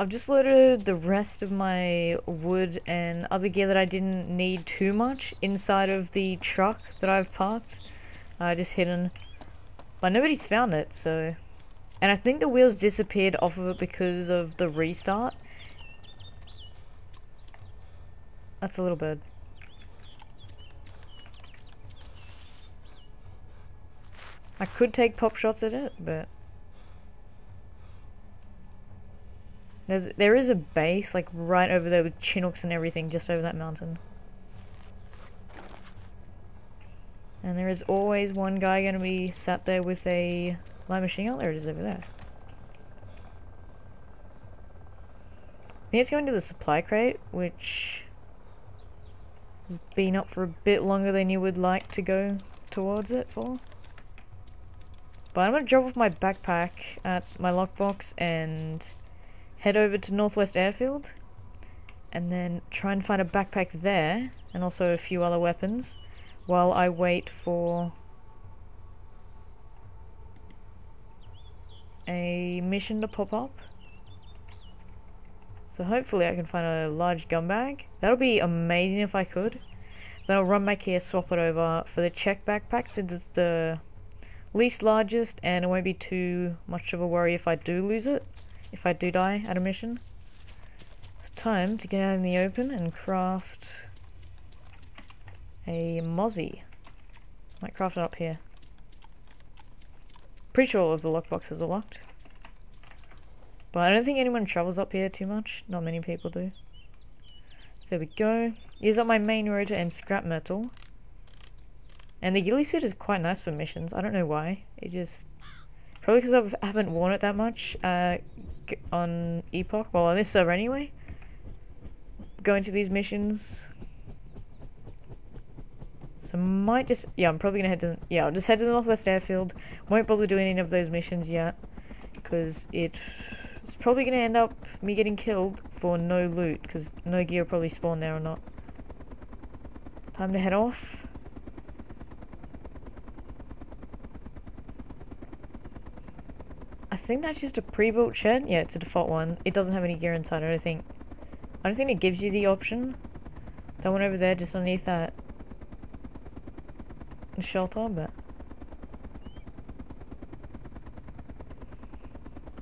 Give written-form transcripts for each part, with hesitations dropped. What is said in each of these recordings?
I've just loaded the rest of my wood and other gear that I didn't need too much inside of the truck that I've parked. Just hidden. But nobody's found it, so... And I think the wheels disappeared off of it because of the restart. That's a little bird. I could take pop shots at it, but... There is a base, like, right over there with Chinooks and everything, just over that mountain. And there is always one guy gonna be sat there with a light machine gun. There it is over there. I think it's going to the supply crate, which has been up for a bit longer than you would like to go towards it for. But I'm gonna drop off my backpack at my lockbox and head over to Northwest Airfield, and then try and find a backpack there, and also a few other weapons, while I wait for a mission to pop up. So hopefully I can find a large gun bag. That would be amazing if I could. Then I'll run back here, swap it over for the Czech backpack, since it's the least largest, and it won't be too much of a worry if I do lose it. If I do die at a mission. It's time to get out in the open and craft a Mozzie. Might craft it up here. Pretty sure all of the lockboxes are locked. But I don't think anyone travels up here too much. Not many people do. There we go. Use up my main rotor and scrap metal. And the ghillie suit is quite nice for missions. I don't know why. It just... Probably because I haven't worn it that much on Epoch. Well, on this server anyway. Going to these missions. So might just... Yeah, I'm probably going to head to... Yeah, I'll just head to the Northwest Airfield. Won't bother doing any of those missions yet. Because it's probably going to end up me getting killed for no loot. Because no gear will probably spawn there or not. Time to head off. I think that's just a pre-built shed. Yeah, it's a default one. It doesn't have any gear inside, I don't think. I don't think it gives you the option. That one over there, just underneath that shelter, but...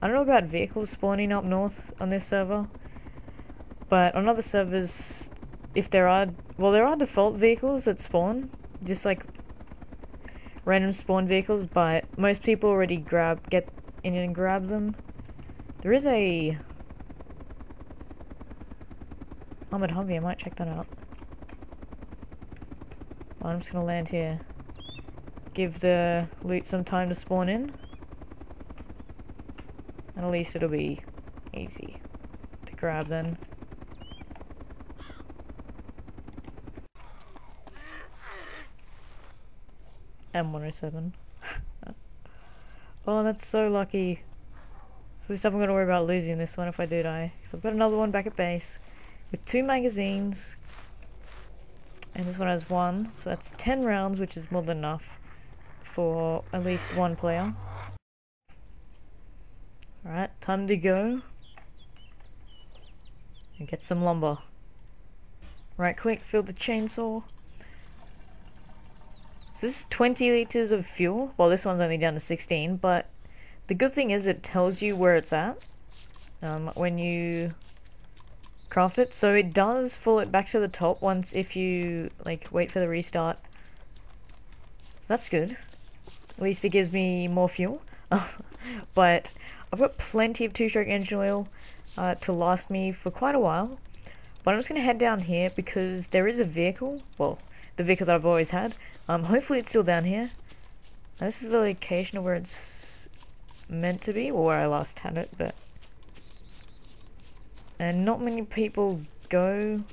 I don't know about vehicles spawning up north on this server. But on other servers, if there are... Well, there are default vehicles that spawn. Just like random spawn vehicles, but most people already get in and grab them. There is a armored Humvee, I might check that out. Well, I'm just gonna land here. Give the loot some time to spawn in. And at least it'll be easy to grab then. M107. Oh, that's so lucky. So at least I'm gonna worry about losing this one if I do die. So I've got another one back at base with 2 magazines. And this one has 1, so that's 10 rounds, which is more than enough for at least 1 player. Alright, time to go and get some lumber. Right click, fill the chainsaw. So this is 20 liters of fuel. Well, this one's only down to 16, but the good thing is it tells you where it's at when you craft it. So it does full it back to the top once if you like wait for the restart. So that's good. At least it gives me more fuel. But I've got plenty of 2-stroke engine oil to last me for quite a while. But I'm just going to head down here because there is a vehicle. Well, the vehicle that I've always had. Hopefully it's still down here. Now, this is the location of where it's meant to be, or where I last had it, but... And not many people go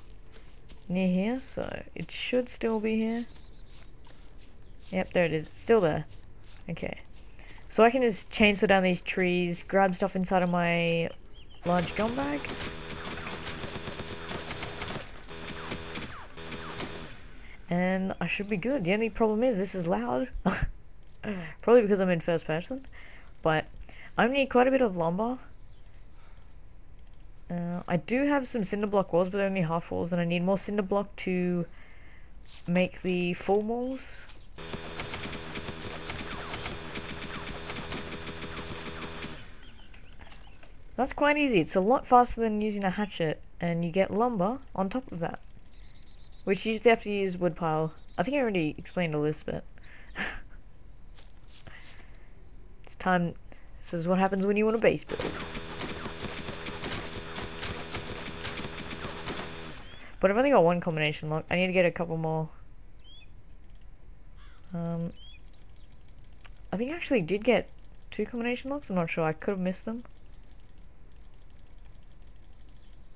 near here, so it should still be here. Yep, there it is. It's still there. Okay. So I can just chainsaw down these trees, grab stuff inside of my large gun bag. And I should be good. The only problem is this is loud. Probably because I'm in first person. But I need quite a bit of lumber. I do have some cinder block walls, but they're only half walls, and I need more cinder block to make the full walls. That's quite easy. It's a lot faster than using a hatchet, and you get lumber on top of that. Which you usually have to use wood pile. I think I already explained all this, but it's time. This is what happens when you want a base build. But I've only got one combination lock. I need to get a couple more. I think I actually did get 2 combination locks. I'm not sure. I could have missed them.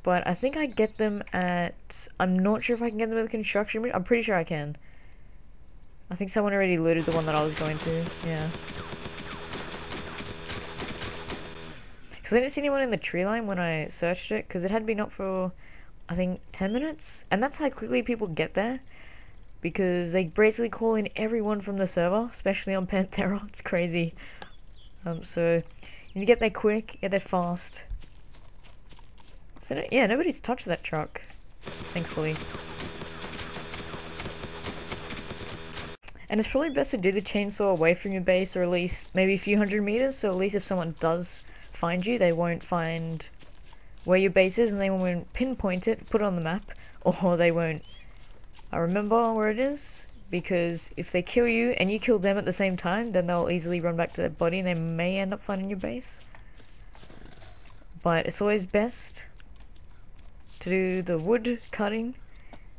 But I think I get them at... I'm not sure if I can get them at the construction room. I'm pretty sure I can. I think someone already looted the one that I was going to. Yeah. Because I didn't see anyone in the tree line when I searched it. Because it had been up for, I think, 10 minutes. And that's how quickly people get there. Because they basically call in everyone from the server. Especially on Panthera. It's crazy. So, you need to get there quick. Get there fast. So, yeah, nobody's touched that truck, thankfully. And it's probably best to do the chainsaw away from your base, or at least maybe a few hundred meters, so at least if someone does find you, they won't find where your base is, and they won't pinpoint it, put it on the map, or they won't remember where it is, because if they kill you and you kill them at the same time, then they'll easily run back to their body, and they may end up finding your base. But it's always best to do the wood cutting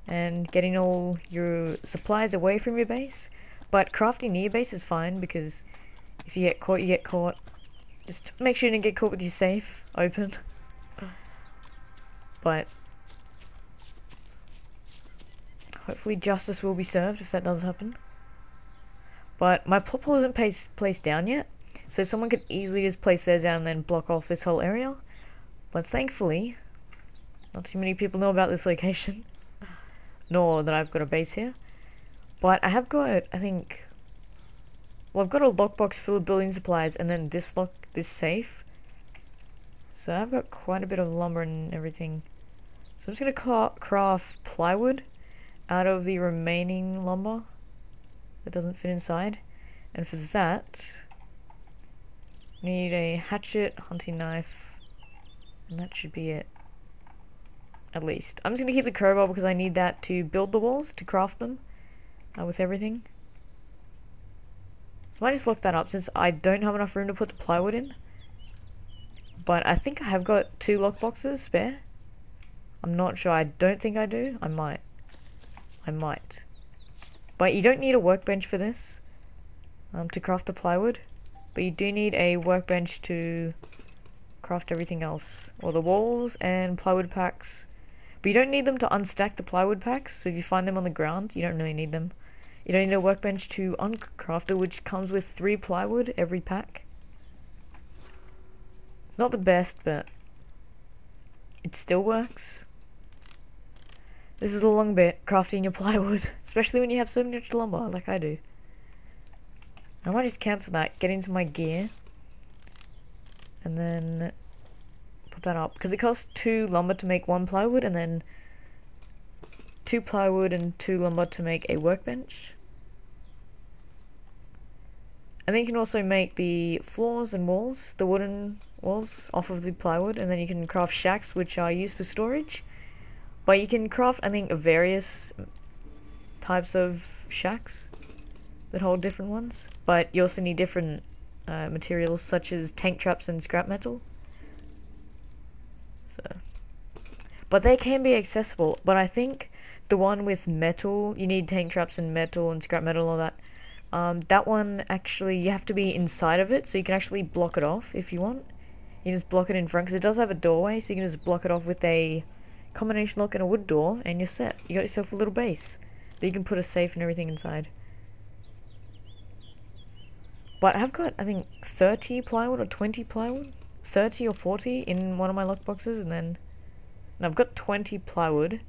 and getting all your supplies away from your base. But crafting near your base is fine, because if you get caught, you get caught. Just make sure you don't get caught with your safe open. But hopefully justice will be served if that does happen. But my plot hole isn't placed down yet, so someone could easily just place theirs down and then block off this whole area. But thankfully, not too many people know about this location, nor that I've got a base here. But I have got, I think, well, I've got a lockbox full of building supplies, and then this safe. So I've got quite a bit of lumber and everything. So I'm just gonna craft plywood out of the remaining lumber that doesn't fit inside. And for that, I need a hatchet, hunting knife, and that should be it. At least. I'm just going to keep the crowbar because I need that to build the walls, to craft them with everything. So I might just lock that up since I don't have enough room to put the plywood in. But I think I have got 2 lockboxes spare. I'm not sure. I don't think I do. I might. I might. But you don't need a workbench for this to craft the plywood. But you do need a workbench to craft everything else. Or the walls and plywood packs. But you don't need them to unstack the plywood packs, so if you find them on the ground, you don't really need them. You don't need a workbench to uncraft it, which comes with 3 plywood every pack. It's not the best, but it still works. This is a long bit, crafting your plywood, especially when you have so much lumber, like I do. I might just cancel that, get into my gear, and then put that up, because it costs 2 lumber to make 1 plywood, and then 2 plywood and 2 lumber to make a workbench. And then you can also make the floors and walls, the wooden walls, off of the plywood, and then you can craft shacks, which are used for storage. But you can craft, I think, various types of shacks that hold different ones. But you also need different materials, such as tank traps and scrap metal. So, but they can be accessible. But I think the one with metal, you need tank traps and metal and scrap metal and all that. That one, actually, you have to be inside of it, so you can actually block it off if you want. You just block it in front, because it does have a doorway, so you can just block it off with a combination lock and a wood door, and you're set. You got yourself a little base that you can put a safe and everything inside. But I've got, I think, 30 plywood or 20 plywood, 30 or 40 in one of my lockboxes, and then I've got 20 plywood,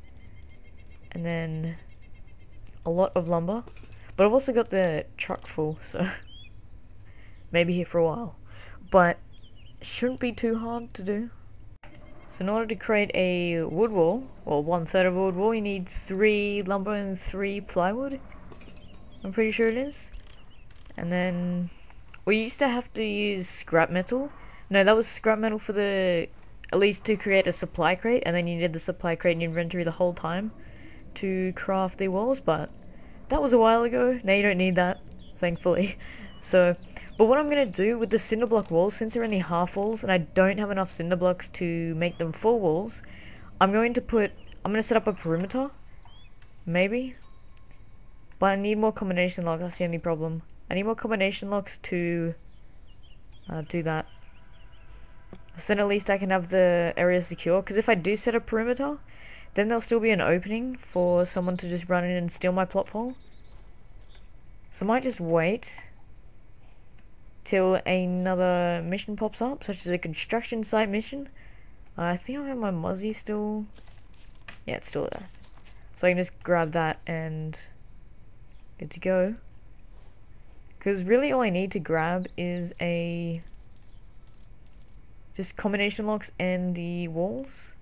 and then a lot of lumber. But I've also got the truck full, so maybe here for a while. But it shouldn't be too hard to do. So in order to create a wood wall, or 1/3 of a wood wall, you need 3 lumber and 3 plywood. I'm pretty sure it is. And then we used to have to use scrap metal. No, that was scrap metal for the, at least to create a supply crate, and then you needed the supply crate in your inventory the whole time to craft the walls, but that was a while ago. Now you don't need that, thankfully. So, but what I'm going to do with the cinder block walls, since they're only half walls and I don't have enough cinder blocks to make them full walls, I'm going to set up a perimeter, maybe, but I need more combination locks. That's the only problem. I need more combination locks to do that. So then at least I can have the area secure, because if I do set a perimeter, then there'll still be an opening for someone to just run in and steal my plot hole. So I might just wait till another mission pops up, such as a construction site mission. I think I have my muzzy still. Yeah, it's still there. So I can just grab that and good to go. Because really all I need to grab is just combination locks and the walls.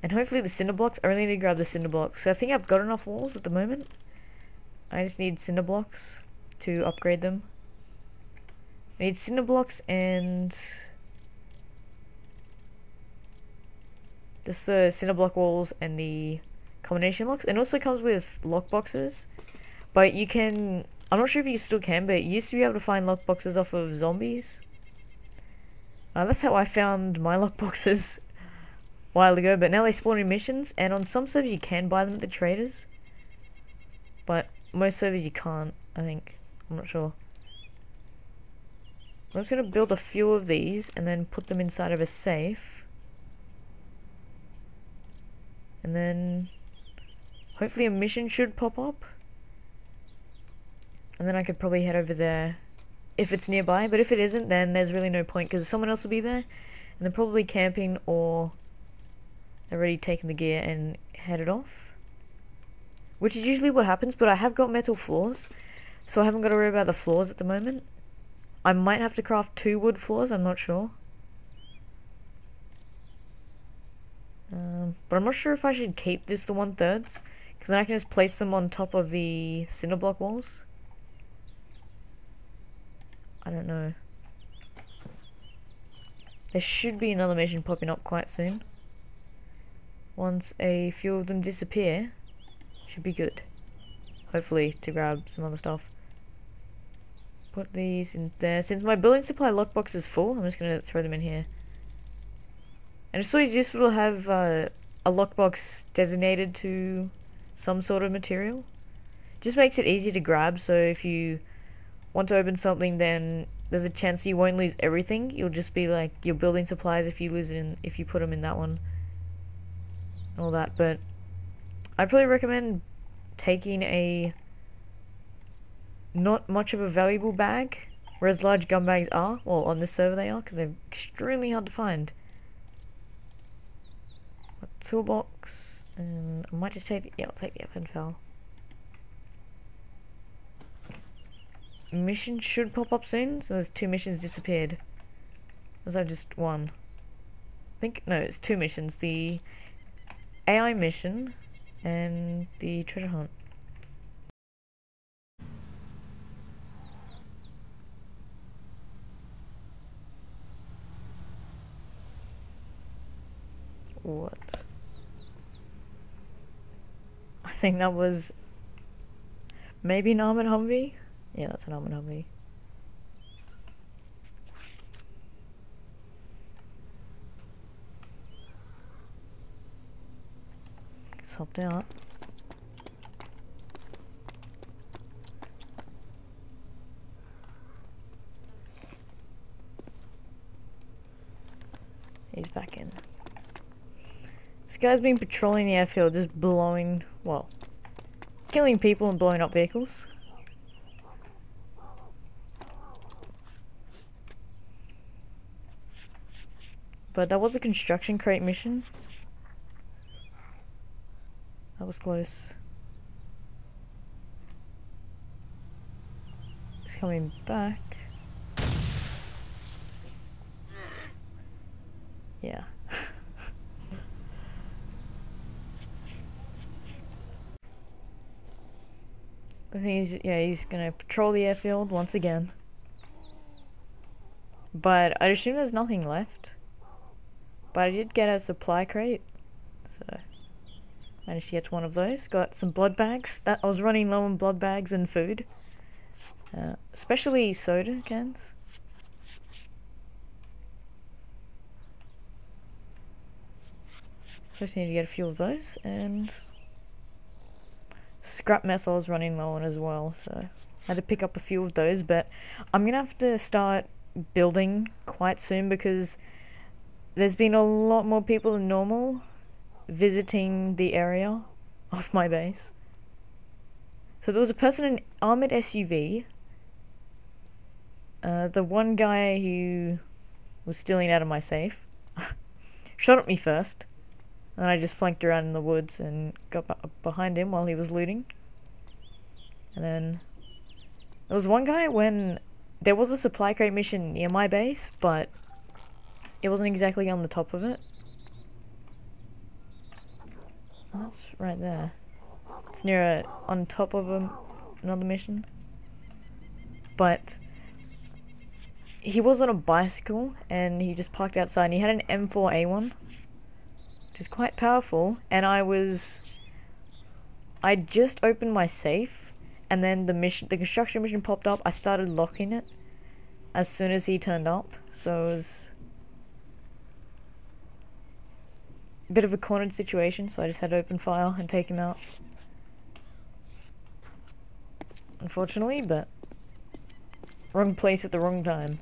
And hopefully the cinder blocks. I really need to grab the cinder blocks. So I think I've got enough walls at the moment. I just need cinder blocks to upgrade them. I need cinder blocks and just the cinder block walls and the combination locks. It also comes with lock boxes, but you can, I'm not sure if you still can, but you used to be able to find lock boxes off of zombies. That's how I found my lock boxes a while ago, but now they spawn in missions, and on some servers you can buy them at the traders, but most servers you can't, I think. I'm not sure. I'm just going to build a few of these and then put them inside of a safe. And then hopefully a mission should pop up. And then I could probably head over there if it's nearby. But if it isn't, then there's really no point, because someone else will be there. And they're probably camping, or they're already taken the gear and headed off. Which is usually what happens, but I have got metal floors, so I haven't got to worry about the floors at the moment. I might have to craft 2 wood floors, I'm not sure. But I'm not sure if I should keep just the 1/3, because then I can just place them on top of the cinder block walls. I don't know. There should be another mission popping up quite soon. Once a few of them disappear, should be good. Hopefully to grab some other stuff. Put these in there. Since my building supply lockbox is full, I'm just going to throw them in here. And it's always useful to have a lockbox designated to some sort of material. Just makes it easy to grab, so if you want to open something, then there's a chance you won't lose everything. You'll just be like your building supplies if you lose it in, if you put them in that one. All that, but I'd probably recommend taking a not much of a valuable bag, whereas large gun bags are. Well, on this server they are, because they're extremely hard to find. A toolbox, and I might just take the, yeah, I'll take the FNFL. Mission should pop up soon, so there's 2 missions disappeared. Was that just 1? I think, no, it's 2 missions. The AI mission and the treasure hunt. What? I think that was maybe an armored Humvee? Yeah, that's an armored Humvee. Just hopped out. He's back in. This guy's been patrolling the airfield, just blowing, well, killing people and blowing up vehicles. But that was a construction crate mission. That was close. He's coming back. Yeah. I think he's gonna patrol the airfield once again. But I assume there's nothing left. But I did get a supply crate, so managed to get to one of those. Got some blood bags. I was running low on blood bags and food, especially soda cans. Just need to get a few of those, and scrap metal I was running low on as well, so I had to pick up a few of those. But I'm gonna have to start building quite soon because there's been a lot more people than normal visiting the area of my base. So there was a person in an armoured SUV. The one guy who was stealing out of my safe shot at me first. And I just flanked around in the woods and got behind him while he was looting. And then there was one guy when there was a supply crate mission near my base, but it wasn't exactly on the top of it. Oh, that's right there. It's near on top of another mission. But he was on a bicycle and he just parked outside and he had an M4A1. Which is quite powerful, and I just opened my safe, and then the construction mission popped up. I started locking it as soon as he turned up, so it was a bit of a cornered situation, so I just had to open fire and take him out. Unfortunately, but wrong place at the wrong time.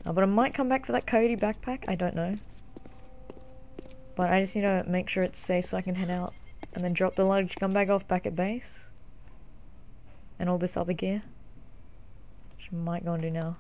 But I might come back for that coyote backpack, I don't know. But I just need to make sure it's safe so I can head out and then drop the luggage gun bag off back at base. And all this other gear. Which I might go and do now.